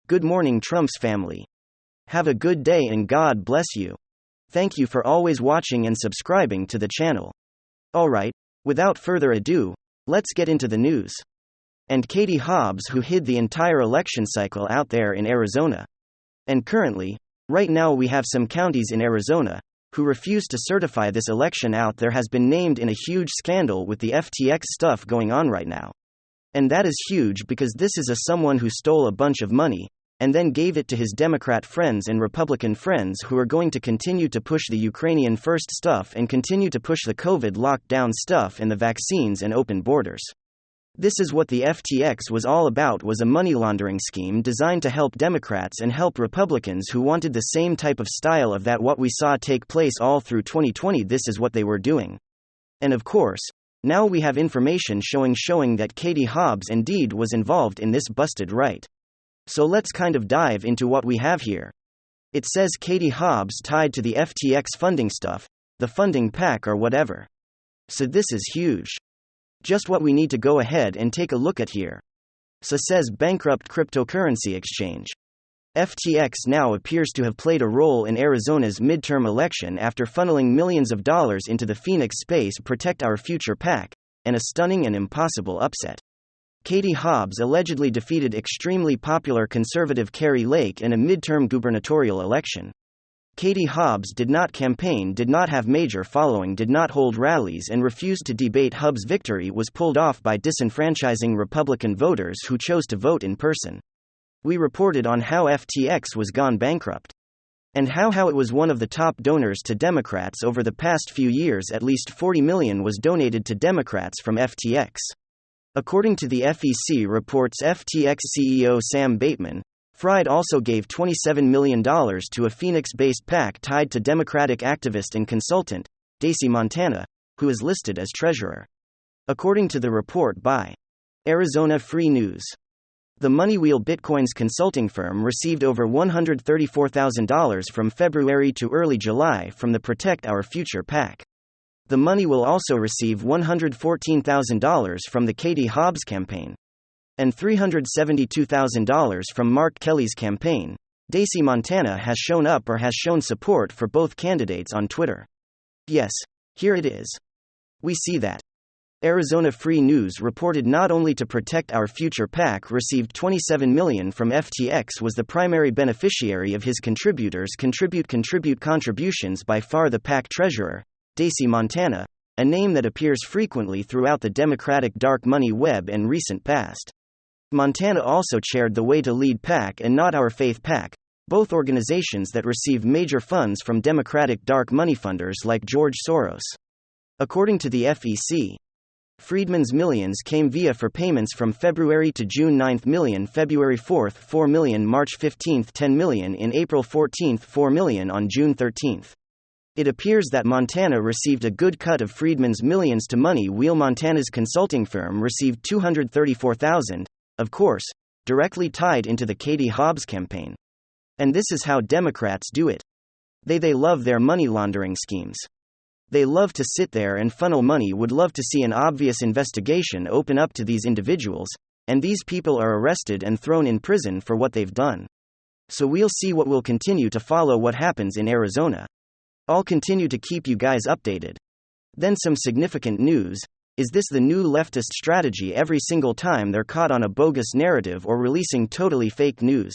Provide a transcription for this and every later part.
Good morning, Trump's family. Have a good day and God bless you. Thank you for always watching and subscribing to the channel. Alright, without further ado, let's get into the news. And Katie Hobbs, who hid the entire election cycle out there in Arizona. And currently, right now we have some counties in Arizona who refuse to certify this election out there has been named in a huge scandal with the FTX stuff going on right now. And that is huge because this is someone who stole a bunch of money and then gave it to his Democrat friends and Republican friends who are going to continue to push the Ukrainian first stuff and continue to push the COVID lockdown stuff and the vaccines and open borders. This is what the FTX was all about, was a money laundering scheme designed to help Democrats and help Republicans who wanted the same type of style of that what we saw take place all through 2020. This is what they were doing. And of course, now we have information showing that Katie Hobbs indeed was involved in this busted right. So let's kind of dive into what we have here. It says Katie Hobbs tied to the FTX funding stuff, the funding pack or whatever. So this is huge. Just what we need to go ahead and take a look at here. So says bankrupt cryptocurrency exchange. FTX now appears to have played a role in Arizona's midterm election after funneling millions of dollars into the Phoenix Space Protect Our Future PAC, and a stunning and impossible upset. Katie Hobbs allegedly defeated extremely popular conservative Kari Lake in a midterm gubernatorial election. Katie Hobbs did not campaign, did not have major following, did not hold rallies, and refused to debate. Hobbs' victory was pulled off by disenfranchising Republican voters who chose to vote in person. We reported on how FTX was gone bankrupt. And how it was one of the top donors to Democrats over the past few years. At least $40 million was donated to Democrats from FTX. According to the FEC reports, FTX CEO Sam Bankman-Fried also gave $27 million to a Phoenix-based PAC tied to Democratic activist and consultant, Daisy Montana, who is listed as treasurer. According to the report by Arizona Free News, the Moneywheel Bitcoin's consulting firm received over $134,000 from February to early July from the Protect Our Future PAC. The money will also receive $114,000 from the Katie Hobbs campaign and $372,000 from Mark Kelly's campaign. Daisy Montana has shown up or has shown support for both candidates on Twitter. Yes, here it is. We see that. Arizona Free News reported not only to Protect Our Future PAC received $27 million from FTX, was the primary beneficiary of his contributors' contributions by far the PAC treasurer, Daisy Montana, a name that appears frequently throughout the Democratic dark money web in recent past. Montana also chaired the Way to Lead PAC and Not Our Faith PAC, both organizations that receive major funds from Democratic dark money funders like George Soros. According to the FEC, Friedman's millions came via for payments from February to June 9 million, February 4 $4 million, March 15 $10 million, in April 14 $4 million, on June 13. It appears that Montana received a good cut of Friedman's millions to Moneywheel. Montana's consulting firm received $234,000, of course, directly tied into the Katie Hobbs campaign. And this is how Democrats do it. They love their money laundering schemes. They love to sit there and funnel money. Would love to see an obvious investigation open up to these individuals, and these people are arrested and thrown in prison for what they've done. So we'll see what will continue to follow what happens in Arizona. I'll continue to keep you guys updated. Then some significant news. Is this the new leftist strategy every single time they're caught on a bogus narrative or releasing totally fake news?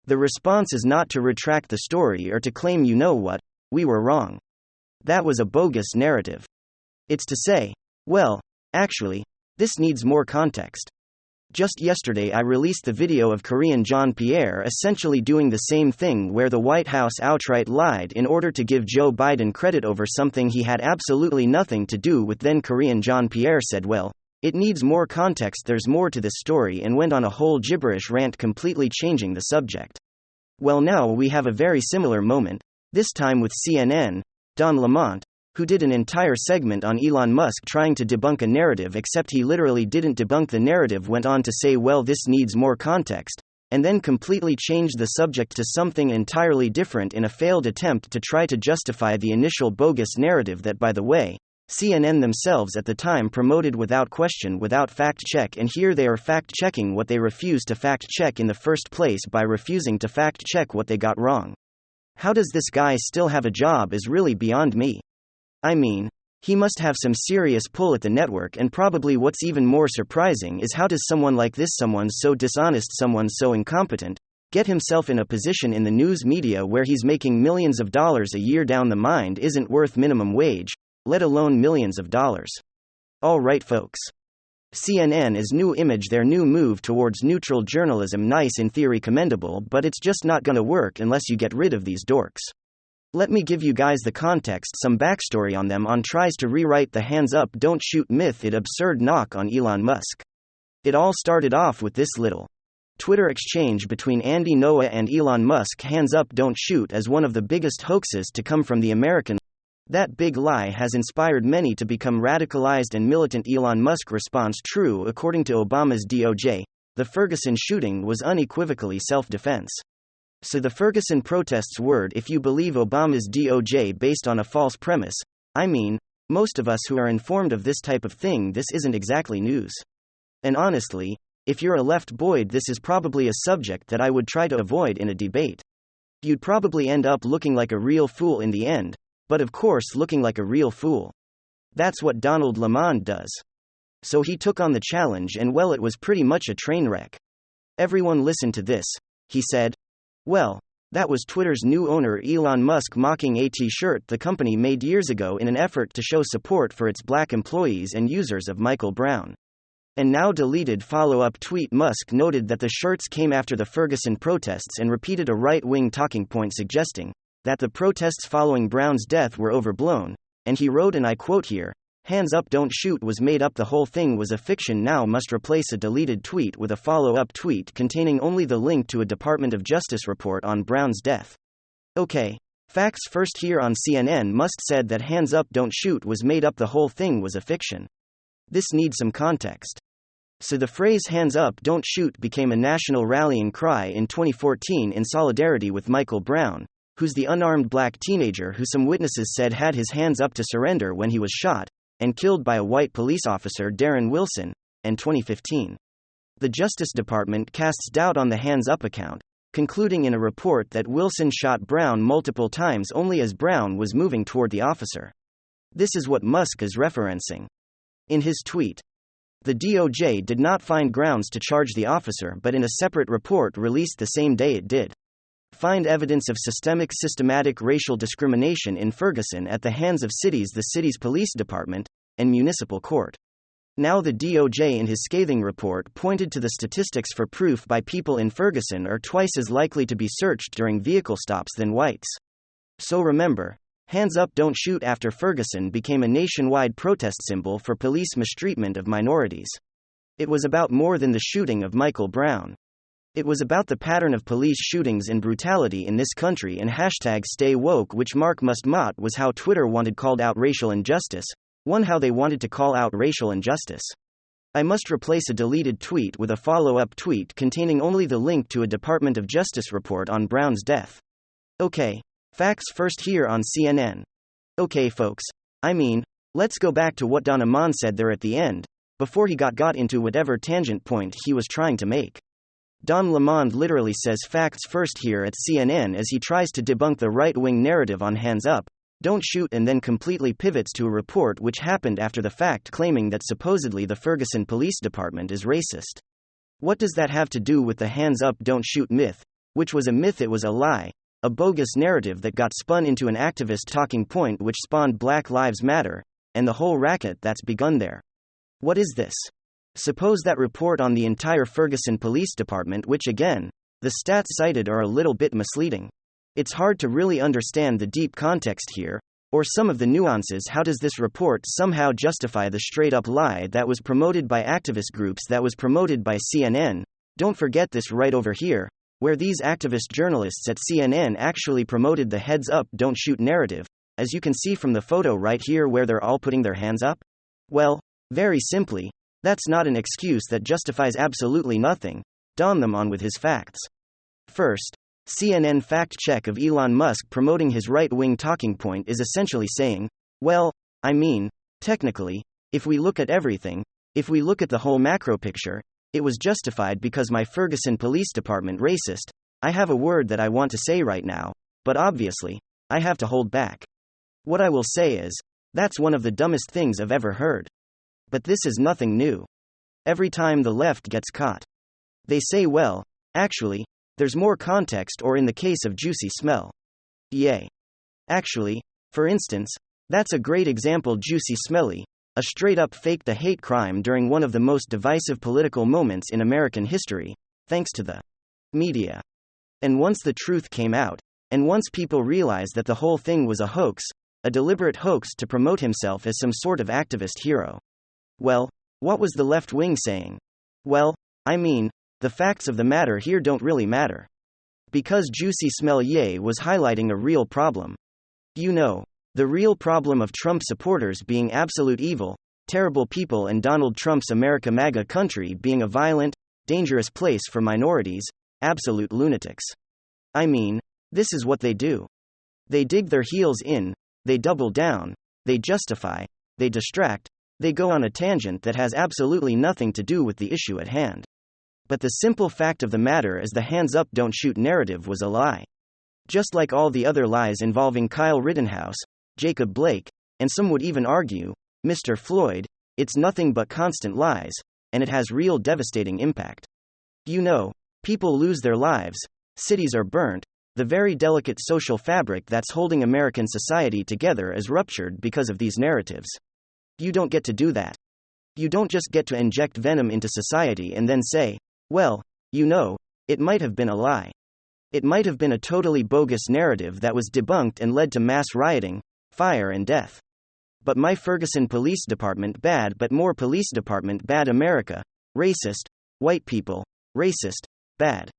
The response is not to retract the story or to claim, you know what, we were wrong. That was a bogus narrative. It's to say, well, actually, this needs more context. Just yesterday I released the video of Karine Jean-Pierre essentially doing the same thing, where the White House outright lied in order to give Joe Biden credit over something he had absolutely nothing to do with. Then Karine Jean-Pierre said, well, it needs more context, there's more to this story, and went on a whole gibberish rant, completely changing the subject. Well, now we have a very similar moment, this time with CNN, Don Lemon, who did an entire segment on Elon Musk trying to debunk a narrative, except he literally didn't debunk the narrative, went on to say, well, this needs more context, and then completely changed the subject to something entirely different in a failed attempt to try to justify the initial bogus narrative that, by the way, CNN themselves at the time promoted without question, without fact check, and here they are fact checking what they refused to fact check in the first place by refusing to fact check what they got wrong. How does this guy still have a job is really beyond me. I mean, he must have some serious pull at the network, and probably what's even more surprising is how does someone like this, someone so dishonest, someone so incompetent, get himself in a position in the news media where he's making millions of dollars a year? Down the mind isn't worth minimum wage, let alone millions of dollars. All right, folks. CNN's new image, their new move towards neutral journalism, nice in theory, commendable, but it's just not gonna work unless you get rid of these dorks. Let me give you guys the context, some backstory on them. On tries to rewrite the hands up, don't shoot myth, it absurd knock on Elon Musk. It all started off with this little Twitter exchange between Andy Noah and Elon Musk. Hands up, don't shoot as one of the biggest hoaxes to come from the American. That big lie has inspired many to become radicalized and militant. Elon Musk response: true, according to Obama's DOJ, the Ferguson shooting was unequivocally self-defense. So the Ferguson protests word, if you believe Obama's DOJ based on a false premise, I mean, most of us who are informed of this type of thing, this isn't exactly news. And honestly, if you're a left boyd, this is probably a subject that I would try to avoid in a debate. You'd probably end up looking like a real fool in the end, but of course looking like a real fool. That's what Donald Lemond does. So he took on the challenge, and well, it was pretty much a train wreck. Everyone listen to this, he said. Well, that was Twitter's new owner Elon Musk mocking a t-shirt the company made years ago in an effort to show support for its black employees and users of Michael Brown. And now deleted follow-up tweet. Musk noted that the shirts came after the Ferguson protests and repeated a right-wing talking point suggesting that the protests following Brown's death were overblown, and he wrote, and I quote here, "Hands up, don't shoot was made up, the whole thing was a fiction." Now must replace a deleted tweet with a follow-up tweet containing only the link to a Department of Justice report on Brown's death. Okay. Facts first. Here on CNN, Musk said that hands up, don't shoot was made up, the whole thing was a fiction. This needs some context. So the phrase hands up, don't shoot became a national rallying cry in 2014 in solidarity with Michael Brown, who's the unarmed black teenager who some witnesses said had his hands up to surrender when he was shot and killed by a white police officer, Darren Wilson, in 2015. The Justice Department casts doubt on the hands up account, concluding in a report that Wilson shot Brown multiple times only as Brown was moving toward the officer. This is what Musk is referencing. In his tweet, the DOJ did not find grounds to charge the officer, but in a separate report released the same day it did find evidence of systematic racial discrimination in Ferguson at the hands of the city's police department, and municipal court. Now the DOJ in his scathing report pointed to the statistics for proof by people in Ferguson are twice as likely to be searched during vehicle stops than whites. So remember, hands up, don't shoot after Ferguson became a nationwide protest symbol for police mistreatment of minorities. It was about more than the shooting of Michael Brown. It was about the pattern of police shootings and brutality in this country, and #StayWoke, which Mark Must-Mott was how Twitter wanted called out racial injustice, how they wanted to call out racial injustice. I must replace a deleted tweet with a follow-up tweet containing only the link to a Department of Justice report on Brown's death. Okay. Facts first here on CNN. Okay, folks. I mean, let's go back to what Don Lemond said there at the end, before he got into whatever tangent point he was trying to make. Don Lemond literally says facts first here at CNN as he tries to debunk the right-wing narrative on hands up, don't shoot, and then completely pivots to a report which happened after the fact claiming that supposedly the Ferguson Police Department is racist. What does that have to do with the hands up, don't shoot myth? Which was a myth, it was a lie, a bogus narrative that got spun into an activist talking point which spawned Black Lives Matter, and the whole racket that's begun there. What is this? Suppose that report on the entire Ferguson Police Department, which again, the stats cited are a little bit misleading. It's hard to really understand the deep context here, or some of the nuances. How does this report somehow justify the straight-up lie that was promoted by activist groups, that was promoted by CNN? Don't forget this right over here, where these activist journalists at CNN actually promoted the heads up, don't shoot narrative, as you can see from the photo right here where they're all putting their hands up. Well, very simply, that's not an excuse that justifies absolutely nothing. Don them on with his facts. First, CNN fact check of Elon Musk promoting his right-wing talking point is essentially saying, well, I mean, Technically, if we look at everything, if we look at the whole macro picture, it was justified because my Ferguson Police Department racist. I have a word that I want to say right now, but obviously, I have to hold back. What I will say is, that's one of the dumbest things I've ever heard. But this is nothing new. Every time the left gets caught, they say, well, actually, there's more context, or in the case of Juicy Smell. Yay. Actually, for instance, that's a great example. Juicy Smelly, a straight-up faked the hate crime during one of the most divisive political moments in American history, thanks to the media. And once the truth came out, and once people realized that the whole thing was a hoax, a deliberate hoax to promote himself as some sort of activist hero, well, what was the left wing saying? Well, I mean, the facts of the matter here don't really matter. Because Juicy Smell was highlighting a real problem. You know, the real problem of Trump supporters being absolute evil, terrible people, and Donald Trump's America MAGA country being a violent, dangerous place for minorities, absolute lunatics. I mean, this is what they do. They dig their heels in, they double down, they justify, they distract, they go on a tangent that has absolutely nothing to do with the issue at hand. But the simple fact of the matter is the hands up don't shoot narrative was a lie. Just like all the other lies involving Kyle Rittenhouse, Jacob Blake, and some would even argue, Mr. Floyd, it's nothing but constant lies, and it has real devastating impact. You know, people lose their lives, cities are burnt, the very delicate social fabric that's holding American society together is ruptured because of these narratives. You don't get to do that. You don't just get to inject venom into society and then say, well, you know, it might have been a lie. It might have been a totally bogus narrative that was debunked and led to mass rioting, fire, and death. But my Ferguson Police Department bad, but more Police Department bad. America, racist, white people, racist, bad.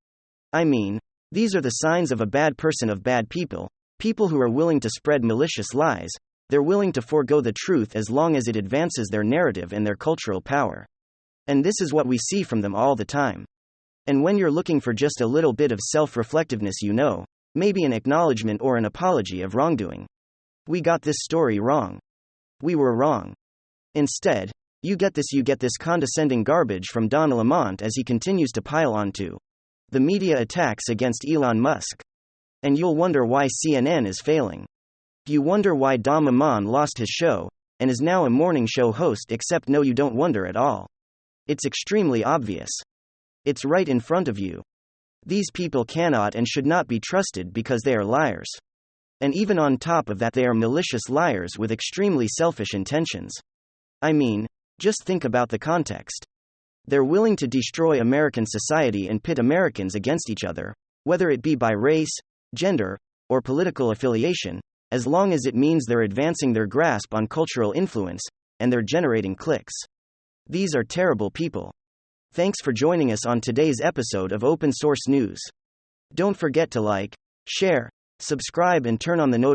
I mean, these are the signs of a bad person, of bad people, people who are willing to spread malicious lies. They're willing to forego the truth as long as it advances their narrative and their cultural power. And this is what we see from them all the time. And when you're looking for just a little bit of self-reflectiveness, you know, maybe an acknowledgement or an apology of wrongdoing. We got this story wrong. We were wrong. Instead, you get this condescending garbage from Don Lemon as he continues to pile onto the media attacks against Elon Musk. And you'll wonder why CNN is failing. You wonder why Don Lemon lost his show, and is now a morning show host, except no, you don't wonder at all. It's extremely obvious. It's right in front of you. These people cannot and should not be trusted because they are liars. And even on top of that, they are malicious liars with extremely selfish intentions. I mean, just think about the context. They're willing to destroy American society and pit Americans against each other, whether it be by race, gender, or political affiliation, as long as it means they're advancing their grasp on cultural influence, and they're generating clicks. These are terrible people. Thanks for joining us on today's episode of Open Source News. Don't forget to like, share, subscribe, and turn on the notifications.